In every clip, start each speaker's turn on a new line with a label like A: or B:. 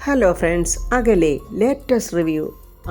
A: Hello friends, അകലെ latest review.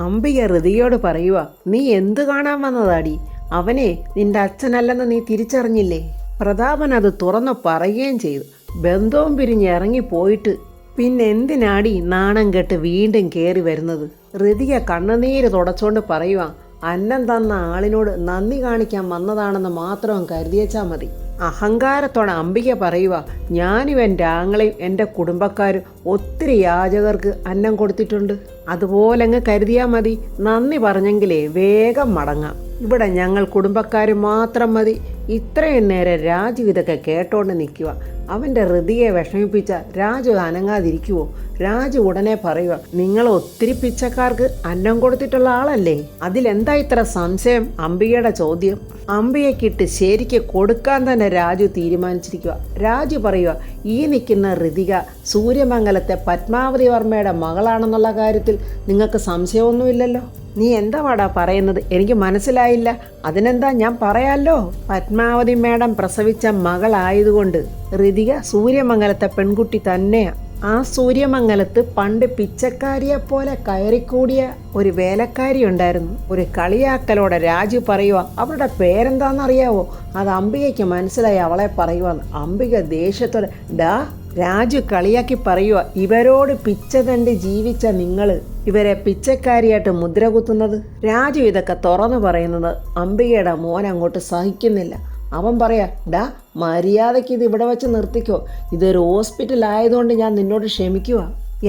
A: Ambika ഋതിയോട് പറയുക, നീ എന്ത് കാണാൻ വന്നതാടി? അവനെ നിന്റെ അച്ഛനല്ലെന്ന് നീ തിരിച്ചറിഞ്ഞില്ലേ? പ്രതാപൻ അത് തുറന്നു പറയുകയും ചെയ്തു. ബന്ധവും പിരിഞ്ഞ് ഇറങ്ങിപ്പോയിട്ട് പിന്നെ എന്തിനാടി നാണം കെട്ട് വീണ്ടും കയറി വരുന്നത്? ഋതിക കണ്ണുനീര് തുടച്ചുകൊണ്ട് പറയുക, അന്നം തന്ന ആളിനോട് നന്ദി കാണിക്കാൻ വന്നതാണെന്ന് മാത്രം കരുതിയേച്ചാൽ മതി. അഹങ്കാരത്തോടെ അംബിക പറയുക, ഞാനും എൻ്റെ ആങ്ങളെയും എൻ്റെ കുടുംബക്കാരും ഒത്തിരി യാചകർക്ക് അന്നം കൊടുത്തിട്ടുണ്ട്. അതുപോലെ അങ്ങ് കരുതിയാൽ മതി. നന്ദി പറഞ്ഞെങ്കിലേ വേഗം മടങ്ങാം. ഇവിടെ ഞങ്ങൾ കുടുംബക്കാർ മാത്രം മതി. ഇത്രയും നേരം രാജു ഇതൊക്കെ കേട്ടോണ്ട് നിൽക്കുക. അവൻ്റെ ഋതിയെ വിഷമിപ്പിച്ച രാജു അനങ്ങാതിരിക്കുവോ? രാജു ഉടനെ പറയുക, നിങ്ങൾ ഒത്തിരി പിച്ചക്കാർക്ക് അന്നം കൊടുത്തിട്ടുള്ള ആളല്ലേ? അതിലെന്താ ഇത്ര സംശയം? അംബികയുടെ ചോദ്യം. അംബികയ്ക്കിട്ട് ശരിക്ക് കൊടുക്കാൻ തന്നെ രാജു തീരുമാനിച്ചിരിക്കുക. രാജു പറയുക, ഈ നിൽക്കുന്ന ഋതിക സൂര്യമംഗലത്തെ പത്മാവതി വർമ്മയുടെ മകളാണെന്നുള്ള കാര്യത്തിൽ നിങ്ങൾക്ക് സംശയമൊന്നുമില്ലല്ലോ? നീ എന്താ വാടാ പറയുന്നത്? എനിക്ക് മനസ്സിലായില്ല. അതിനെന്താ, ഞാൻ പറയാമല്ലോ. പത്മാവതി മേഡം പ്രസവിച്ച മകളായതുകൊണ്ട് ഋതിക സൂര്യമംഗലത്തെ പെൺകുട്ടി തന്നെയാണ്. ആ സൂര്യമംഗലത്ത് പണ്ട് പിച്ചക്കാരിയെ പോലെ കയറിക്കൂടിയ ഒരു വേലക്കാരി ഉണ്ടായിരുന്നു. ഒരു കളിയാക്കലോടെ രാജു പറയുക, അവരുടെ പേരെന്താണെന്നറിയാവോ? അത് അംബികയ്ക്ക് മനസ്സിലായി അവളെ പറയുവാന്ന്. അംബിക ദേഷ്യത്തോടെ, ഡാ, രാജു കളിയാക്കി പറയുക, ഇവരോട് പിച്ച തണ്ടി ജീവിച്ച നിങ്ങൾ ഇവരെ പിച്ചക്കാരിയായിട്ട് മുദ്ര കുത്തുന്നത്? രാജു ഇതൊക്കെ തുറന്നു പറയുന്നത് അംബികയുടെ മോൻ അങ്ങോട്ട് സഹിക്കുന്നില്ല. അവൻ പറയാ, ഡാ, മര്യാദയ്ക്ക് ഇത് ഇവിടെ വെച്ച് നിർത്തിക്കോ. ഇതൊരു ഹോസ്പിറ്റൽ ആയതുകൊണ്ട് ഞാൻ നിന്നോട് ക്ഷമിക്കുക.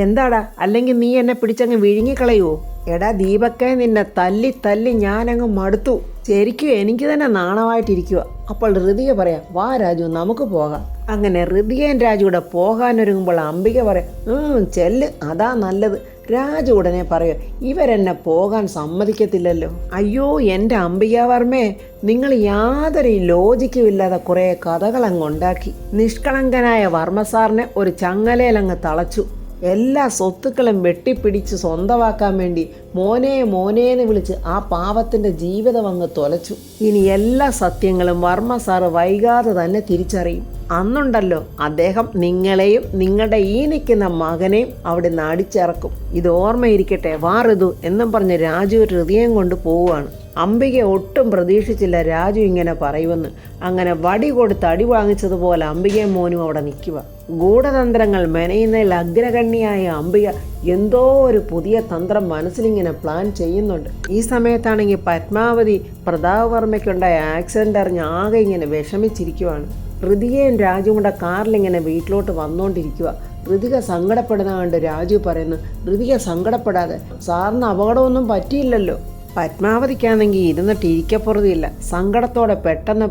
A: എന്താടാ, അല്ലെങ്കിൽ നീ എന്നെ പിടിച്ചങ്ങ് വിഴുങ്ങിക്കളയുവോ? എടാ ദീപക്കെ, നിന്നെ തല്ലി തല്ലി ഞാനങ്ങ് മടുത്തു. ശരിക്കും എനിക്ക് തന്നെ നാണമായിട്ടിരിക്കുക. അപ്പോൾ ഋതിക പറയാം, വാ രാജു, നമുക്ക് പോകാം. അങ്ങനെ ഋതികയും രാജുവിടെ പോകാനൊരുങ്ങുമ്പോൾ അംബിക പറയാം, ചെല്ല്, അതാ നല്ലത്. രാജു ഉടനെ പറയോ, ഇവരെന്നെ പോകാൻ സമ്മതിക്കത്തില്ലല്ലോ. അയ്യോ എൻ്റെ അംബിക വർമ്മേ, നിങ്ങൾ യാതൊരു ലോജിക്കുമില്ലാതെ കുറേ കഥകളങ്ങുണ്ടാക്കി. നിഷ്കളങ്കനായ വർമ്മ സാറിനെ ഒരു ചങ്ങലയിലങ്ങ് തളച്ചു. എല്ലാ സ്വത്തുക്കളും വെട്ടിപ്പിടിച്ച് സ്വന്തമാക്കാൻ വേണ്ടി മോനെ മോനേന്ന് വിളിച്ച് ആ പാവത്തിൻ്റെ ജീവിതം അങ്ങ് തൊലച്ചു. ഇനി എല്ലാ സത്യങ്ങളും വർമ്മ സാറ് വൈകാതെ തന്നെ തിരിച്ചറിയും. അന്നുണ്ടല്ലോ അദ്ദേഹം നിങ്ങളെയും നിങ്ങളുടെ ഈ നിൽക്കുന്ന മകനെയും അവിടെ നിന്ന് അടിച്ചിറക്കും. ഇത് ഓർമ്മയിരിക്കട്ടെ, വാ ഋതു എന്നും പറഞ്ഞ് രാജു ഹൃദയം കൊണ്ട് പോവുകയാണ്. അംബിക ഒട്ടും പ്രതീക്ഷിച്ചില്ല രാജു ഇങ്ങനെ പറയുമെന്ന്. അങ്ങനെ വടി കൊടുത്ത് അടി വാങ്ങിച്ചതുപോലെ അംബികയും മോനും അവിടെ നിൽക്കുക. ഗൂഢതന്ത്രങ്ങൾ മെനയുന്നതിൽ അഗ്രഗണ്യായ അംബിക എന്തോ ഒരു പുതിയ തന്ത്രം മനസ്സിലിങ്ങനെ പ്ലാൻ ചെയ്യുന്നുണ്ട്. ഈ സമയത്താണെങ്കിൽ പത്മാവതി പ്രതാപവർമ്മയ്ക്കുണ്ടായ ആക്സിഡൻ്റ് അറിഞ്ഞ് ആകെ ഇങ്ങനെ വിഷമിച്ചിരിക്കുവാണ്. ഋതികയും രാജുവും കൂടെ കാറിലിങ്ങനെ വീട്ടിലോട്ട് വന്നുകൊണ്ടിരിക്കുക. ഋതിക സങ്കടപ്പെടുന്ന കണ്ട് രാജു പറയുന്നു, ഋതിക സങ്കടപ്പെടാതെ, സാറിന് അപകടമൊന്നും പറ്റിയില്ലല്ലോ. പത്മാവതിക്കാണെങ്കിൽ ഇരുന്നിട്ട് ഇരിക്കപ്പുറതിയില്ല. സങ്കടത്തോടെ പെട്ടെന്ന്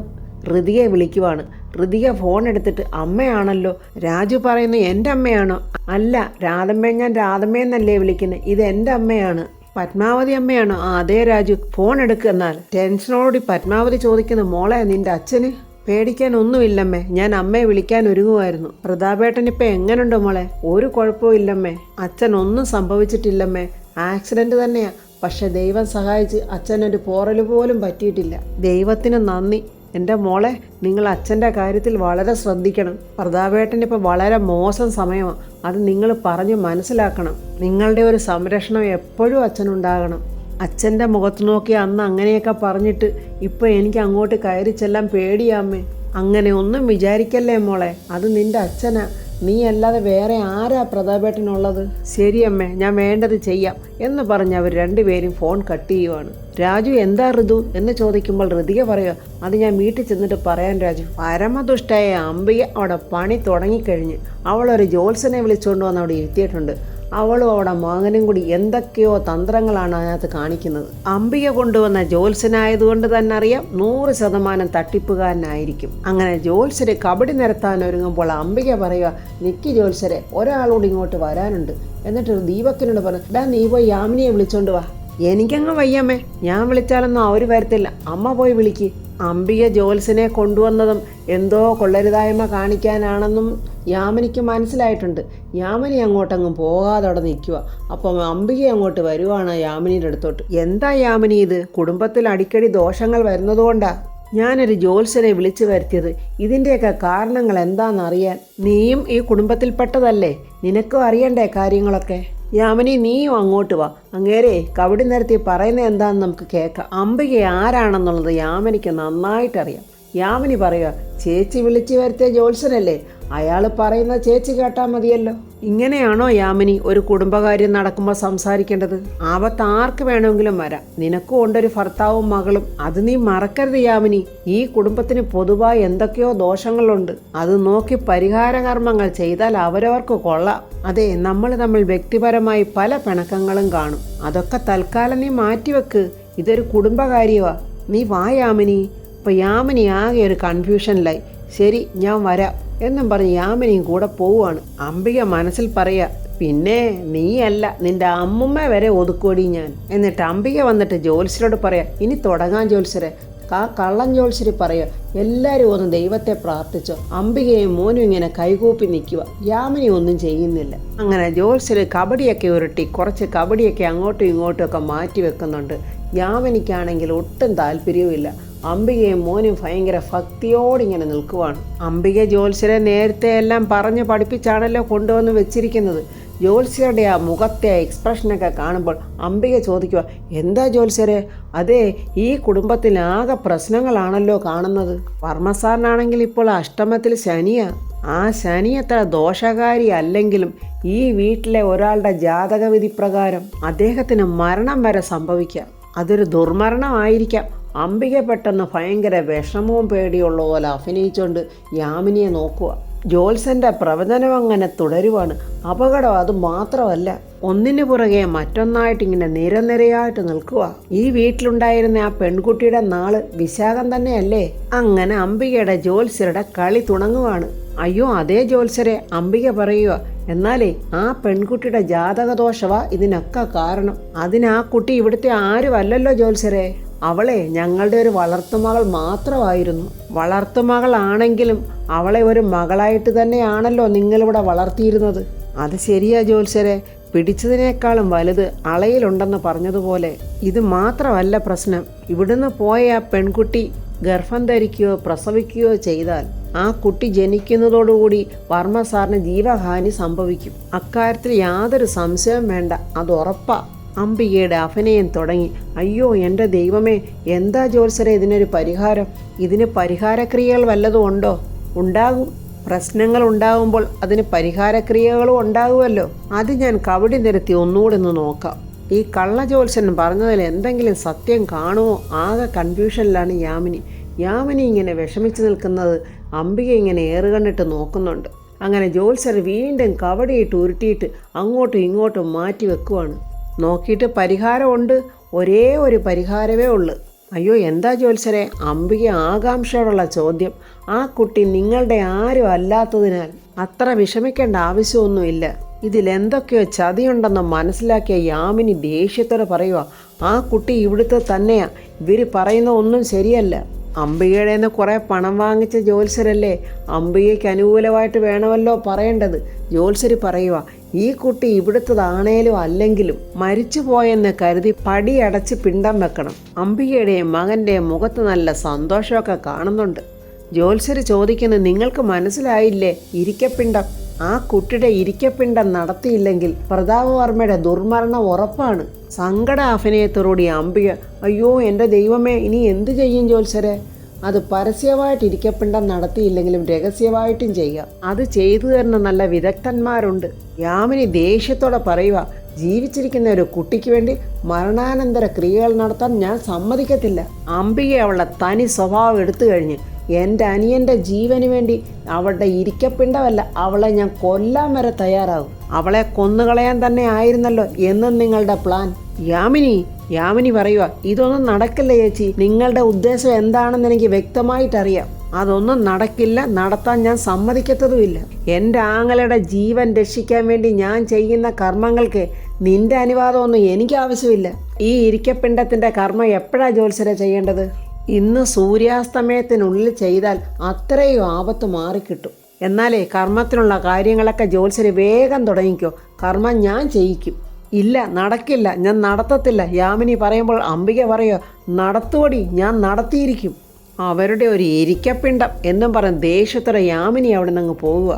A: ഋതികയെ വിളിക്കുവാണ്. ഋതിക ഫോൺ എടുത്തിട്ട്, അമ്മയാണല്ലോ. രാജു പറയുന്നു, എൻ്റെ അമ്മയാണോ? അല്ല രാധമ്മേ, ഞാൻ രാധമ്മയെന്നല്ലേ വിളിക്കുന്നത്, ഇത് എൻ്റെ അമ്മയാണ്. പത്മാവതി അമ്മയാണോ? ആ അതെ രാജു, ഫോൺ എടുക്കുക. എന്നാൽ ടെൻഷനോടി പത്മാവതി ചോദിക്കുന്നു, മോളെ നിൻ്റെ അച്ഛന്? പേടിക്കാൻ ഒന്നുമില്ലമ്മേ, ഞാൻ അമ്മയെ വിളിക്കാൻ ഒരുങ്ങുമായിരുന്നു. പ്രതാപേട്ടനിപ്പോൾ എങ്ങനെയുണ്ട് മോളെ? ഒരു കുഴപ്പവും ഇല്ലമ്മേ, അച്ഛൻ ഒന്നും സംഭവിച്ചിട്ടില്ലമ്മേ, ആക്സിഡൻറ്റ് തന്നെയാ. പക്ഷെ ദൈവം സഹായിച്ച് അച്ഛനൊരു പോറൽ പോലും പറ്റിയിട്ടില്ല. ദൈവത്തിന് നന്ദി. എൻ്റെ മോളെ, നിങ്ങൾ അച്ഛൻ്റെ കാര്യത്തിൽ വളരെ ശ്രദ്ധിക്കണം. പ്രതാപേട്ടനിപ്പോൾ വളരെ മോശം സമയമാണ്. അത് നിങ്ങൾ പറഞ്ഞ് മനസ്സിലാക്കണം. നിങ്ങളുടെ ഒരു സംരക്ഷണം എപ്പോഴും അച്ഛനുണ്ടാകണം. അച്ഛൻ്റെ മുഖത്ത് നോക്കി അന്ന് അങ്ങനെയൊക്കെ പറഞ്ഞിട്ട് ഇപ്പോൾ എനിക്ക് അങ്ങോട്ട് കയറി ചെല്ലാൻ പേടിയാമ്മേ. അങ്ങനെ ഒന്നും വിചാരിക്കല്ലേ മോളെ, അത് നിൻ്റെ അച്ഛനാ. നീ അല്ലാതെ വേറെ ആരാ പ്രതാപേട്ടനുള്ളത്? ശരിയമ്മേ, ഞാൻ വേണ്ടത് ചെയ്യാം എന്ന് പറഞ്ഞ് അവർ രണ്ടുപേരും ഫോൺ കട്ട് ചെയ്യുവാണ്. രാജു, എന്താ ഋതു എന്ന് ചോദിക്കുമ്പോൾ ഋതിക പറയുക, അത് ഞാൻ വീട്ടിൽ ചെന്നിട്ട് പറയാൻ രാജു. പരമദുഷ്ടായ അംബിക അവിടെ പണി തുടങ്ങിക്കഴിഞ്ഞ് അവളൊരു ജോത്സനെ വിളിച്ചുകൊണ്ട് വന്ന് അവിടെ ഇരുത്തിയിട്ടുണ്ട്. അവളും അവിടെ മകനും കൂടി എന്തൊക്കെയോ തന്ത്രങ്ങളാണ് അതിനകത്ത് കാണിക്കുന്നത്. അംബിക കൊണ്ടുവന്ന ജോത്സ്യനായതുകൊണ്ട് തന്നെ അറിയാം 100% തട്ടിപ്പുകാരനായിരിക്കും. അങ്ങനെ ജോത്സ്യരെ കബഡി നിരത്താൻ ഒരുങ്ങുമ്പോൾ അംബിക പറയുക, നിക്കി ജോത്സ്യരെ, ഒരാളോട് ഇങ്ങോട്ട് വരാനുണ്ട്. എന്നിട്ട് ദീപക്കിനോട് പറഞ്ഞു, ഡാ നീ പോയി യാമിനിയെ വിളിച്ചോണ്ട് വാ. എനിക്കങ്ങ് വയ്യമ്മേ, ഞാൻ വിളിച്ചാലൊന്നും അവർ വരത്തില്ല, അമ്മ പോയി വിളിക്ക്. അംബിക ജോത്സ്യനെ കൊണ്ടുവന്നതും എന്തോ കൊള്ളരുതായ്മ കാണിക്കാനാണെന്നും യാമിനിക്ക് മനസ്സിലായിട്ടുണ്ട്. യാമിനി അങ്ങോട്ടങ്ങും പോകാതെ അവിടെ നിൽക്കുക. അപ്പം അംബിക അങ്ങോട്ട് വരുവാണ് യാമിനിയുടെ അടുത്തോട്ട്. എന്താ യാമിനി ഇത്? കുടുംബത്തിൽ അടിക്കടി ദോഷങ്ങൾ വരുന്നതുകൊണ്ടാ ഞാനൊരു ജ്യോത്സ്യനെ വിളിച്ചു വരുത്തിയത് ഇതിൻ്റെയൊക്കെ കാരണങ്ങൾ എന്താണെന്നറിയാൻ. നീയും ഈ കുടുംബത്തിൽപ്പെട്ടതല്ലേ, നിനക്കും അറിയണ്ടേ കാര്യങ്ങളൊക്കെ. യാമിനി, നീയും അങ്ങോട്ട് വാ. അങ്ങേരെ കവടി നിരത്തി പറയുന്നത് എന്താണെന്ന് നമുക്ക് കേൾക്കാം. അംബിക ആരാണെന്നുള്ളത് യാമിനിക്ക് നന്നായിട്ടറിയാം. യാമിനി പറയുക, ചേച്ചി വിളിച്ചു വരുത്തിയ ജ്യോത്സ്യനല്ലേ, അയാൾ പറയുന്ന ചേച്ചി കേട്ടാൽ മതിയല്ലോ. ഇങ്ങനെയാണോ യാമിനി ഒരു കുടുംബകാര്യം നടക്കുമ്പോൾ സംസാരിക്കേണ്ടത്? ആപത്ത് ആർക്ക് വേണമെങ്കിലും വരാം. നിനക്കും ഉണ്ടൊരു ഭർത്താവും മകളും, അത് നീ മറക്കരുത് യാമിനി. ഈ കുടുംബത്തിന് പൊതുവായി എന്തൊക്കെയോ ദോഷങ്ങളുണ്ട്, അത് നോക്കി പരിഹാര കർമ്മങ്ങൾ ചെയ്താൽ അവരവർക്ക് കൊള്ളാം. അതെ, നമ്മൾ തമ്മിൽ വ്യക്തിപരമായി പല പിണക്കങ്ങളും കാണും, അതൊക്കെ തൽക്കാലം നീ മാറ്റിവെക്ക്. ഇതൊരു കുടുംബകാര്യമാ. നീ വാ യാമിനി. അപ്പോൾ യാമിനി ആകെ ഒരു കൺഫ്യൂഷനിലായി. ശരി, ഞാൻ വരാം എന്നും പറഞ്ഞ് യാമിനിയും കൂടെ പോവുകയാണ്. അംബിക മനസ്സിൽ പറയുക, പിന്നെ നീയല്ല നിന്റെ അമ്മുമ്മ വരെ ഒതുക്കുവടി ഞാൻ. എന്നിട്ട് അംബിക വന്നിട്ട് ജ്യോത്സ്യരോട് പറയാം, ഇനി തുടങ്ങാൻ ജ്യോത്സ്യരെ. കള്ളൻ ജ്യോത്സ്യര് പറയുക, എല്ലാവരും ഒന്ന് ദൈവത്തെ പ്രാർത്ഥിച്ചോ. അംബികയും മോനും ഇങ്ങനെ കൈകൂപ്പി നിൽക്കുക, യാമിനി ഒന്നും ചെയ്യുന്നില്ല. അങ്ങനെ ജ്യോത്സ്യര് കബഡിയൊക്കെ ഉരുട്ടി കുറച്ച് കബഡിയൊക്കെ അങ്ങോട്ടും ഇങ്ങോട്ടും ഒക്കെ മാറ്റി വെക്കുന്നുണ്ട്. യാമിനിക്കാണെങ്കിൽ ഒട്ടും താല്പര്യവുമില്ല. അംബികയും മോനും ഭയങ്കര ഭക്തിയോടിങ്ങനെ നിൽക്കുവാണ്. അംബിക ജ്യോത്സ്യരെ നേരത്തെ എല്ലാം പറഞ്ഞ് പഠിപ്പിച്ചാണല്ലോ കൊണ്ടുവന്ന് വെച്ചിരിക്കുന്നത്. ജ്യോത്സ്യരുടെ ആ മുഖത്തെ എക്സ്പ്രഷനൊക്കെ കാണുമ്പോൾ അംബിക ചോദിക്കുക, എന്താ ജ്യോത്സ്യരെ? അതെ, ഈ കുടുംബത്തിൽ ആകെ പ്രശ്നങ്ങളാണല്ലോ കാണുന്നത്. വർമ്മസാറിനാണെങ്കിൽ ഇപ്പോൾ അഷ്ടമത്തിൽ ശനിയാ. ആ ശനി അത്ര ദോഷകാരി അല്ലെങ്കിലും ഈ വീട്ടിലെ ഒരാളുടെ ജാതകവിധി പ്രകാരം അദ്ദേഹത്തിന് മരണം വരെ സംഭവിക്കാം. അതൊരു ദുർമരണമായിരിക്കാം. അംബിക പെട്ടെന്ന് ഭയങ്കര വിഷമവും പേടിയുള്ള പോലെ അഭിനയിച്ചുകൊണ്ട് യാമിനിയെ നോക്കുക. ജ്യോത്സ്യൻ്റെ പ്രവചനം അങ്ങനെ തുടരുവാണ്. അപകടം അത് മാത്രമല്ല, ഒന്നിനു പുറകെ മറ്റൊന്നായിട്ട് ഇങ്ങനെ നിരനിരയായിട്ട് നിൽക്കുക. ഈ വീട്ടിലുണ്ടായിരുന്ന ആ പെൺകുട്ടിയുടെ നാള് വിശാഖം തന്നെയല്ലേ? അങ്ങനെ അംബികയുടെ ജ്യോത്സ്യരുടെ കളി തുടങ്ങുവാണ്. അയ്യോ അതേ ജ്യോത്സ്യരെ, അംബിക പറയുക, എന്നാലേ ആ പെൺകുട്ടിയുടെ ജാതകദോഷവാ ഇതിനൊക്കെ കാരണം. അതിനാ കുട്ടി ഇവിടുത്തെ ആരും അല്ലല്ലോ ജ്യോത്സ്യരെ. അവളെ ഞങ്ങളുടെ ഒരു വളർത്തുമകൾ മാത്രമായിരുന്നു. വളർത്തുമകളാണെങ്കിലും അവളെ ഒരു മകളായിട്ട് തന്നെയാണല്ലോ നിങ്ങളിവിടെ വളർത്തിയിരുന്നത്. അത് ശരിയാ ജ്യോത്സ്യരെ, പിടിച്ചതിനേക്കാളും വലുത് അളയിലുണ്ടെന്ന് പറഞ്ഞതുപോലെ ഇത് മാത്രമല്ല പ്രശ്നം. ഇവിടുന്ന് പോയ ആ പെൺകുട്ടി ഗർഭം ധരിക്കുകയോ പ്രസവിക്കുകയോ ചെയ്താൽ ആ കുട്ടി ജനിക്കുന്നതോടുകൂടി വർമ്മ സാറിന് ജീവഹാനി സംഭവിക്കും. അക്കാര്യത്തിൽ യാതൊരു സംശയവും വേണ്ട, അത് ഉറപ്പാ. അംബികയുടെ അഭിനയം തുടങ്ങി. അയ്യോ എൻ്റെ ദൈവമേ, എന്താ ജ്യോത്സ്യരെ ഇതിനൊരു പരിഹാരം? ഇതിന് പരിഹാരക്രിയകൾ വല്ലതും ഉണ്ടോ? ഉണ്ടാകും. പ്രശ്നങ്ങൾ ഉണ്ടാകുമ്പോൾ അതിന് പരിഹാരക്രിയകളും ഉണ്ടാകുമല്ലോ. അത് ഞാൻ കവടി നിരത്തി ഒന്നുകൂടെ ഒന്ന് നോക്കാം. ഈ കള്ള ജ്യോത്സ്യൻ പറഞ്ഞതിൽ എന്തെങ്കിലും സത്യം കാണുമോ? ആകെ കൺഫ്യൂഷനിലാണ് യാമിനി ഇങ്ങനെ വിഷമിച്ച് നിൽക്കുന്നത് അംബിക ഇങ്ങനെ ഏറുകണ്ടിട്ട് നോക്കുന്നുണ്ട്. അങ്ങനെ ജ്യോത്സ്യർ വീണ്ടും കവടിയിട്ട് ഉരുട്ടിയിട്ട് അങ്ങോട്ടും ഇങ്ങോട്ടും മാറ്റി വെക്കുവാണ്. നോക്കിയിട്ട് പരിഹാരമുണ്ട്, ഒരേ ഒരു പരിഹാരമേ ഉള്ളൂ. അയ്യോ എന്താ ജ്യോത്സ്യരെ? അംബിക ആകാംക്ഷയോടുള്ള ചോദ്യം. ആ കുട്ടി നിങ്ങളുടെ ആരും അല്ലാത്തതിനാൽ അത്ര വിഷമിക്കേണ്ട ആവശ്യമൊന്നുമില്ല. ഇതിലെന്തൊക്കെയോ ചതിയുണ്ടെന്ന് മനസ്സിലാക്കിയ യാമിനി ദേഷ്യത്തോടെ പറയുക, ആ കുട്ടി ഇവിടുത്തെ തന്നെയാ, ഇവർ പറയുന്ന ഒന്നും ശരിയല്ല. അംബികയുടെ നിന്ന് കുറേ പണം വാങ്ങിച്ച ജ്യോത്സ്യരല്ലേ, അംബികയ്ക്ക് അനുകൂലമായിട്ട് വേണമല്ലോ പറയേണ്ടത്. ജ്യോത്സ്യർ പറയുക, ഈ കുട്ടി ഇവിടുത്തതാണേലും അല്ലെങ്കിലും മരിച്ചു പോയെന്ന് കരുതി പടിയടച്ച് പിണ്ടം വെക്കണം. അംബികയുടെയും മകൻ്റെയും മുഖത്ത് നല്ല സന്തോഷമൊക്കെ കാണുന്നുണ്ട്. ജ്യോത്സ്യർ ചോദിക്കുന്നത്, നിങ്ങൾക്ക് മനസ്സിലായില്ലേ? ഇരിക്കപ്പിണ്ടം. ആ കുട്ടിയുടെ ഇരിക്കപ്പിണ്ടം നടത്തിയില്ലെങ്കിൽ പ്രതാപവർമ്മയുടെ ദുർമരണം ഉറപ്പാണ്. സങ്കട അഭിനയത്തോടുകൂടി അംബിക, അയ്യോ എൻ്റെ ദൈവമേ, ഇനി എന്തു ചെയ്യും ജ്യോത്സ്യരെ? അത് പരസ്യമായിട്ട് ഇരിക്കപ്പിണ്ടം നടത്തിയില്ലെങ്കിലും രഹസ്യമായിട്ടും ചെയ്യാം. അത് ചെയ്തു തരുന്ന നല്ല വിദഗ്ധന്മാരുണ്ട്. യാമിനി ദേഷ്യത്തോടെ പറയുക, ജീവിച്ചിരിക്കുന്ന ഒരു കുട്ടിക്ക് വേണ്ടി മരണാനന്തര ക്രിയകൾ നടത്താൻ ഞാൻ സമ്മതിക്കത്തില്ല. അംബിക അവളുടെ തനി സ്വഭാവം എടുത്തു കഴിഞ്ഞ് എൻ്റെ അനിയൻ്റെ ജീവന് വേണ്ടി അവളുടെ ഇരിക്കപ്പിണ്ടമല്ല, അവളെ ഞാൻ കൊല്ലാൻ വരെ തയ്യാറാകും. അവളെ കൊന്നുകളയാൻ തന്നെ ആയിരുന്നല്ലോ എന്നും നിങ്ങളുടെ പ്ലാൻ. യാമിനി പറയുക, ഇതൊന്നും നടക്കില്ല ചേച്ചി. നിങ്ങളുടെ ഉദ്ദേശം എന്താണെന്ന് എനിക്ക് വ്യക്തമായിട്ടറിയാം. അതൊന്നും നടക്കില്ല, നടത്താൻ ഞാൻ സമ്മതിക്കത്തതുമില്ല. എൻ്റെ ആങ്ങളുടെ ജീവൻ രക്ഷിക്കാൻ വേണ്ടി ഞാൻ ചെയ്യുന്ന കർമ്മങ്ങൾക്ക് നിന്റെ അനുവാദമൊന്നും എനിക്ക് ആവശ്യമില്ല. ഈ ഇരിക്കപ്പിണ്ടത്തിൻ്റെ കർമ്മം എപ്പോഴാണ് ജ്യോത്സ്യരെ ചെയ്യേണ്ടത്? ഇന്ന് സൂര്യാസ്തമയത്തിനുള്ളിൽ ചെയ്താൽ അത്രയും ആപത്ത് മാറിക്കിട്ടും. എന്നാലേ കർമ്മത്തിനുള്ള കാര്യങ്ങളൊക്കെ ജ്യോത്സ്യർ വേഗം തുടങ്ങിക്കോ, കർമ്മം ഞാൻ ചെയ്യിക്കും. ഇല്ല, നടക്കില്ല, ഞാൻ നടത്തത്തില്ല. യാമിനി പറയുമ്പോൾ അംബിക പറയുക, നടത്തുവടി, ഞാൻ നടത്തിയിരിക്കും. അവരുടെ ഒരു ഇരിക്കപ്പിണ്ടം എന്നും പറഞ്ഞ് ദേഷ്യത്തോടെ യാമിനി അവിടെ നിന്ന് അങ്ങ് പോവുക.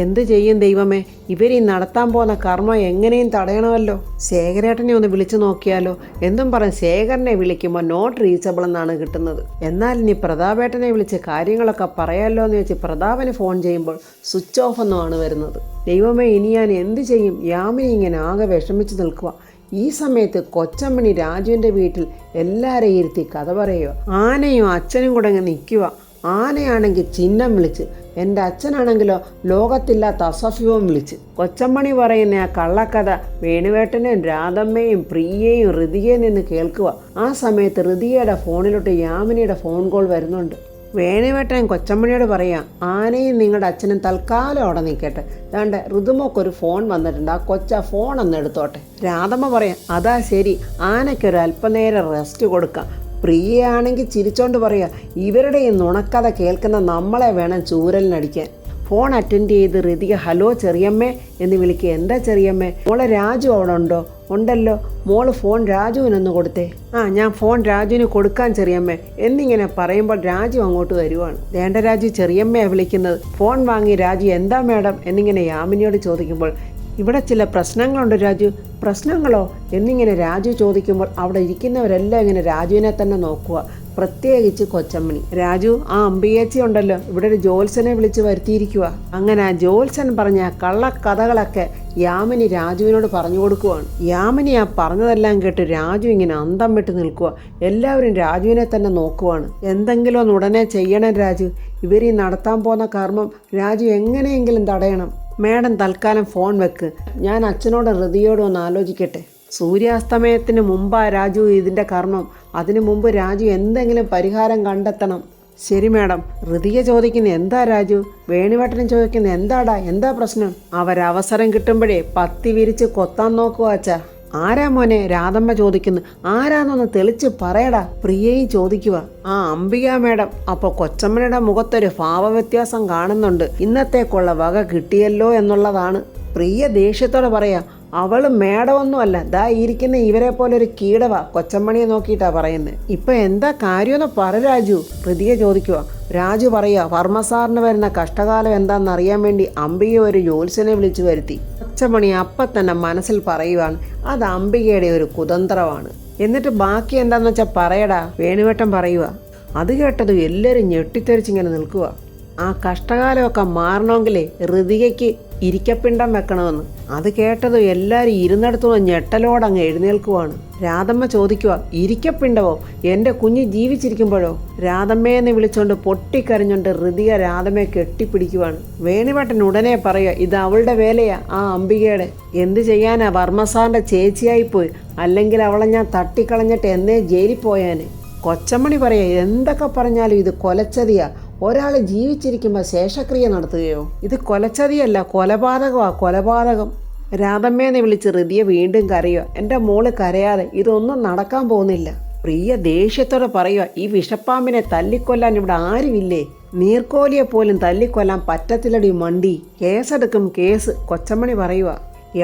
A: എന്ത് ചെയ്യും ദൈവമേ, ഇവരീ നടത്താൻ പോകുന്ന കർമ്മം എങ്ങനെയും തടയണമല്ലോ. ശേഖരേട്ടനെ ഒന്ന് വിളിച്ചു നോക്കിയാലോ എന്നും പറഞ്ഞ് ശേഖരനെ വിളിക്കുമ്പോൾ നോട്ട് റീച്ചബിൾ എന്നാണ് കിട്ടുന്നത്. എന്നാൽ ഇനി പ്രതാപേട്ടനെ വിളിച്ച് കാര്യങ്ങളൊക്കെ പറയാമല്ലോ എന്ന് വെച്ച് പ്രതാപന് ഫോൺ ചെയ്യുമ്പോൾ സ്വിച്ച് ഓഫ് എന്നുമാണ് വരുന്നത്. ദൈവമേ, ഇനി ഞാൻ എന്ത് ചെയ്യും? യാമിനി ഇങ്ങനെ ആകെ വിഷമിച്ച് നിൽക്കുക. ഈ സമയത്ത് കൊച്ചമ്മണി രാജുവിൻ്റെ വീട്ടിൽ എല്ലാവരെയും ഇരുത്തി കഥ പറയുക. ആനയും അച്ഛനും കൂടെ അങ്ങ് നിൽക്കുക. ആനയാണെങ്കിൽ ചിഹ്നം വിളിച്ച്, എൻ്റെ അച്ഛനാണെങ്കിലോ ലോകത്തില്ലാത്ത അസഫ്യവും വിളിച്ച്. കൊച്ചമ്മണി പറയുന്ന ആ കള്ളക്കഥ വേണുവേട്ടനെയും രാധമ്മയും പ്രിയയും ഋതികയും നിന്ന് കേൾക്കുക. ആ സമയത്ത് ഋതികയുടെ ഫോണിലോട്ട് യാമിനിയുടെ ഫോൺ കോൾ വരുന്നുണ്ട്. വേണുവേട്ടൻ കൊച്ചമ്മണിയോട് പറയാം, ആനയും നിങ്ങളുടെ അച്ഛനും തൽക്കാലം അവിടെ നിൽക്കട്ടെ, വേണ്ട ഋതുമോക്കൊരു ഫോൺ വന്നിട്ടുണ്ട്, ആ കൊച്ച ഫോൺ ഒന്ന് എടുത്തോട്ടെ. രാധമ്മ പറയാം, അതാ ശരി, ആനയ്ക്കൊരു അല്പനേരം റെസ്റ്റ് കൊടുക്കാം. പ്രിയയാണെങ്കിൽ ചിരിച്ചോണ്ട് പറയാ, ഇവരുടെ ഈ നുണക്കഥ കേൾക്കുന്ന നമ്മളെ വേണം ചൂരലിനടിക്കാൻ. ഫോൺ അറ്റൻഡ് ചെയ്ത് ഋതിക ഹലോ ചെറിയമ്മേ എന്ന് വിളിക്കുക. എന്താ ചെറിയമ്മേ? മോളെ രാജു അവിടെ ഉണ്ടോ? ഉണ്ടല്ലോ. മോള് ഫോൺ രാജുവിനൊന്ന് കൊടുത്തേ. ഞാൻ ഫോൺ രാജുവിന് കൊടുക്കാൻ ചെറിയമ്മേ എന്നിങ്ങനെ പറയുമ്പോൾ രാജു അങ്ങോട്ട് വരുവാണ്. വേണ്ട രാജു, ചെറിയമ്മയാണ് വിളിക്കുന്നത്. ഫോൺ വാങ്ങി രാജു. എന്താ മാഡം എന്നിങ്ങനെ യാമിനിയോട് ചോദിക്കുമ്പോൾ, ഇവിടെ ചില പ്രശ്നങ്ങളുണ്ട് രാജു. പ്രശ്നങ്ങളോ എന്നിങ്ങനെ രാജു ചോദിക്കുമ്പോൾ അവിടെ ഇരിക്കുന്നവരെല്ലാം ഇങ്ങനെ രാജുവിനെ തന്നെ നോക്കുക, പ്രത്യേകിച്ച് കൊച്ചമ്മണി. രാജു, ആ അമ്പിയേച്ചി ഉണ്ടല്ലോ, ഇവിടെ ഒരു ജോത്സനെ വിളിച്ച് വരുത്തിയിരിക്കുക. അങ്ങനെ ആ ജോത്സൻ പറഞ്ഞ കള്ളക്കഥകളൊക്കെ യാമിനി രാജുവിനോട് പറഞ്ഞു കൊടുക്കുവാണ്. യാമിനി ആ പറഞ്ഞതെല്ലാം കേട്ട് രാജു ഇങ്ങനെ അന്തം വിട്ട് നിൽക്കുക. എല്ലാവരും രാജുവിനെ തന്നെ നോക്കുവാണ്. എന്തെങ്കിലും ഒന്ന് ഉടനെ ചെയ്യണം രാജു. ഇവരീ നടത്താൻ പോകുന്ന കർമ്മം രാജു എങ്ങനെയെങ്കിലും തടയണം. മേഡം തൽക്കാലം ഫോൺ വെക്ക്, ഞാൻ അച്ഛനോട് ഋതിയോടും ഒന്ന് ആലോചിക്കട്ടെ. സൂര്യാസ്തമയത്തിന് മുമ്പാ രാജു ഇതിൻ്റെ കർമ്മം. അതിനു മുമ്പ് രാജു എന്തെങ്കിലും പരിഹാരം കണ്ടെത്തണം. ശരി മേഡം. ഋതിക ചോദിക്കുന്ന എന്താ രാജു? വേണുവേട്ടനും ചോദിക്കുന്ന എന്താടാ, എന്താ പ്രശ്നം? അവരവസരം കിട്ടുമ്പോഴേ പത്തി വിരിച്ച് കൊത്താൻ നോക്കുക അച്ഛാ. ആരാ മോനെ? രാധമ്മ ചോദിക്കുന്നു. ആരാന്നൊന്ന് തെളിച്ച് പറയടാ. പ്രിയയും ചോദിക്കുക. അംബിക മേഡം. അപ്പോൾ കൊച്ചമ്മയുടെ മുഖത്തൊരു ഭാവവ്യത്യാസം കാണുന്നുണ്ട്. ഇന്നത്തേക്കുള്ള വക കിട്ടിയല്ലോ എന്നുള്ളതാണ്. പ്രിയ ദേഷ്യത്തോടെ പറയാ, അവള് മേഡമൊന്നുമല്ല, ദാ ഇരിക്കുന്ന ഇവരെ പോലെ ഒരു കീടവ. കൊച്ചമ്മണിയെ നോക്കിയിട്ടാ പറയുന്നത്. ഇപ്പൊ എന്താ കാര്യമെന്ന് പറ രാജു, ഋതിക ചോദിക്കുക. രാജു പറയാ, വർമ്മസാറിന് വരുന്ന കഷ്ടകാലം എന്താണെന്നറിയാൻ വേണ്ടി അംബിക ഒരു ജോത്സ്യനെ വിളിച്ചു വരുത്തി. കൊച്ചമ്മണി അപ്പം തന്നെ മനസ്സിൽ പറയുവാണ്, അത് അംബികയുടെ ഒരു കുതന്ത്രമാണ്. എന്നിട്ട് ബാക്കി എന്താന്ന് വെച്ചാൽ പറയടാ. വേണുവേട്ടൻ പറയുക. അത് കേട്ടത് എല്ലാവരും ഞെട്ടിത്തെറിച്ചിങ്ങനെ നിൽക്കുക. ആ കഷ്ടകാലമൊക്കെ മാറണമെങ്കിലേ ഋതികയ്ക്ക് ഇരിക്കപ്പിണ്ടം വെക്കണമെന്ന്. അത് കേട്ടത് എല്ലാവരും ഇരുന്നിടത്തുനിന്ന് ഞെട്ടലോടങ്ങ് എഴുന്നേൽക്കുവാണ്. രാധമ്മ ചോദിക്കുക, ഇരിക്കപ്പിണ്ടവോ? എൻ്റെ കുഞ്ഞ് ജീവിച്ചിരിക്കുമ്പോഴോ? രാധമ്മയെന്ന് വിളിച്ചുകൊണ്ട് പൊട്ടിക്കരഞ്ഞുകൊണ്ട് ഋതിക രാധമ്മയെ കെട്ടിപ്പിടിക്കുവാണ്. വേണുവേട്ടൻ ഉടനെ പറയുക, ഇത് അവളുടെ വേലയാ, ആ അംബികയുടെ. എന്ത് ചെയ്യാനാ, വർമ്മസാറിൻ്റെ ചേച്ചിയായിപ്പോയി. അല്ലെങ്കിൽ അവളെ ഞാൻ തട്ടിക്കളഞ്ഞിട്ട് എന്നേ ജയിലിൽ പോയാന്. കൊച്ചമ്മണി പറയാ, എന്തൊക്കെ പറഞ്ഞാലും ഇത് കൊലച്ചതിയാ. ഒരാൾ ജീവിച്ചിരിക്കുമ്പോൾ ശേഷക്രിയ നടത്തുകയോ? ഇത് കൊലച്ചതിയല്ല, കൊലപാതകമാ, കൊലപാതകം. രാധമ്മേനെ വിളിച്ച് ഋതിയെ വീണ്ടും കരയുക. എൻ്റെ മോള് കരയാതെ, ഇതൊന്നും നടക്കാൻ പോകുന്നില്ല. പ്രിയ ദേഷ്യത്തോടെ പറയുക, ഈ വിഷപ്പാമ്പിനെ തല്ലിക്കൊല്ലാൻ ഇവിടെ ആരുമില്ലേ? നീർക്കോലിയെ പോലും തല്ലിക്കൊല്ലാൻ പറ്റത്തില്ലടി മണ്ടി. കേസെടുക്കും കേസ്. കൊച്ചമ്മണി പറയുക.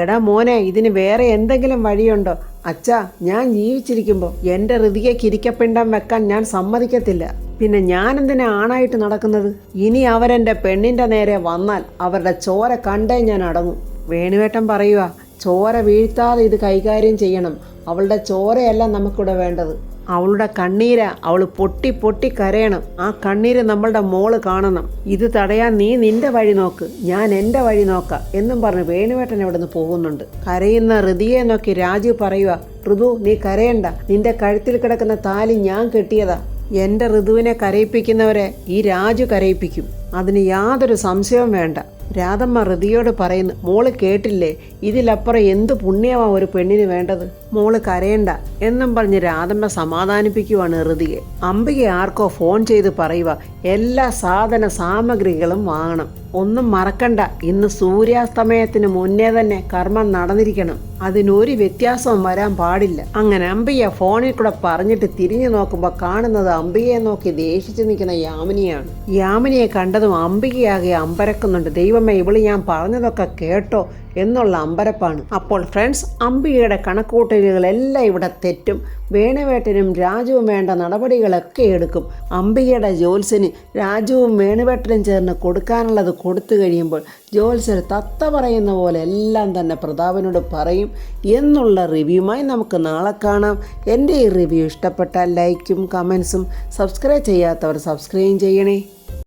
A: എടാ മോനെ, ഇതിന് വേറെ എന്തെങ്കിലും വഴിയുണ്ടോ? അച്ഛാ, ഞാൻ ജീവിച്ചിരിക്കുമ്പോൾ എൻ്റെ ഋതികയ്ക്ക് ഇരിക്കപ്പിണ്ടം വെക്കാൻ ഞാൻ സമ്മതിക്കത്തില്ല. പിന്നെ ഞാൻ എന്തിനാ ആണായിട്ട് നടക്കുന്നത്? ഇനി അവരെൻ്റെ പെണ്ണിൻ്റെ നേരെ വന്നാൽ അവരുടെ ചോര കണ്ടേ ഞാൻ അടങ്ങും. വേണുവേട്ടൻ പറയുക, ചോര വീഴ്ത്താതെ ഇത് കൈകാര്യം ചെയ്യണം. അവളുടെ ചോരയല്ല നമുക്കിവിടെ വേണ്ടത്, അവളുടെ കണ്ണീരാ. അവൾ പൊട്ടി പൊട്ടി കരയണം. ആ കണ്ണീര് നമ്മളുടെ മോള് കാണണം. ഇത് തടയാൻ നീ നിന്റെ വഴി നോക്ക്, ഞാൻ എൻ്റെ വഴി നോക്കാം എന്നും പറഞ്ഞ് വേണുവേട്ടൻ അവിടെ നിന്ന് പോകുന്നുണ്ട്. കരയുന്ന ഋതിയെ നോക്കി രാജു പറയുക, ഋതു നീ കരയണ്ട, നിന്റെ കഴുത്തിൽ കിടക്കുന്ന താലി ഞാൻ കെട്ടിയതാ. എൻ്റെ ഋതുവിനെ കരയിപ്പിക്കുന്നവരെ ഈ രാജു കരയിപ്പിക്കും, അതിന് യാതൊരു സംശയവും വേണ്ട. രാധമ്മ ഋതിയോട് പറയുന്നു, മോള് കേട്ടില്ലേ, ഇതിലപ്പുറം എന്ത് പുണ്യമാ ഒരു പെണ്ണിന് വേണ്ടത്? മോള് കരയണ്ട എന്നും പറഞ്ഞ് രാധമ്മ സമാധാനിപ്പിക്കുവാണ് ഋതിയെ. അംബിക ആർക്കോ ഫോൺ ചെയ്ത് പറയുക, എല്ലാ സാധന സാമഗ്രികളും വാങ്ങണം. ഒന്നും മറക്കണ്ട, ഇന്ന് സൂര്യാസ്തമയത്തിന് മുന്നേ തന്നെ കർമ്മം നടന്നിരിക്കണം. അതിനൊരു വ്യത്യാസവും വരാൻ പാടില്ല. അങ്ങനെ അംബിക ഫോണിൽ കൂടെ പറഞ്ഞിട്ട് തിരിഞ്ഞു നോക്കുമ്പോൾ കാണുന്നത് അംബികയെ നോക്കി ദേഷിച്ചു നിൽക്കുന്ന യാമിനിയാണ്. യാമിനിയെ കണ്ടതും അംബികയാകെ അമ്പരക്കുന്നുണ്ട്. ദൈവം ദൈവമേ ഇവള് ഞാൻ പറഞ്ഞതൊക്കെ കേട്ടോ എന്നുള്ള അമ്പരപ്പാണ്. അപ്പോൾ ഫ്രണ്ട്സ്, അംബികയുടെ കണക്കൂട്ടലുകളെല്ലാം ഇവിടെ തെറ്റും. വേണുവേട്ടനും രാജുവും വേണ്ട നടപടികളൊക്കെ എടുക്കും. അംബികയുടെ ജോത്സ്യന് രാജുവും വേണുവേട്ടനും ചേർന്ന് കൊടുക്കാനുള്ളത് കൊടുത്തു കഴിയുമ്പോൾ ജോത്സ്യർ തത്ത പറയുന്ന പോലെ എല്ലാം തന്നെ പ്രതാപനോട് പറയും എന്നുള്ള റിവ്യൂമായി നമുക്ക് നാളെ കാണാം. എൻ്റെ ഈ റിവ്യൂ ഇഷ്ടപ്പെട്ടാൽ ലൈക്കും കമൻസും, സബ്സ്ക്രൈബ് ചെയ്യാത്തവർ സബ്സ്ക്രൈബ് ചെയ്യണേ.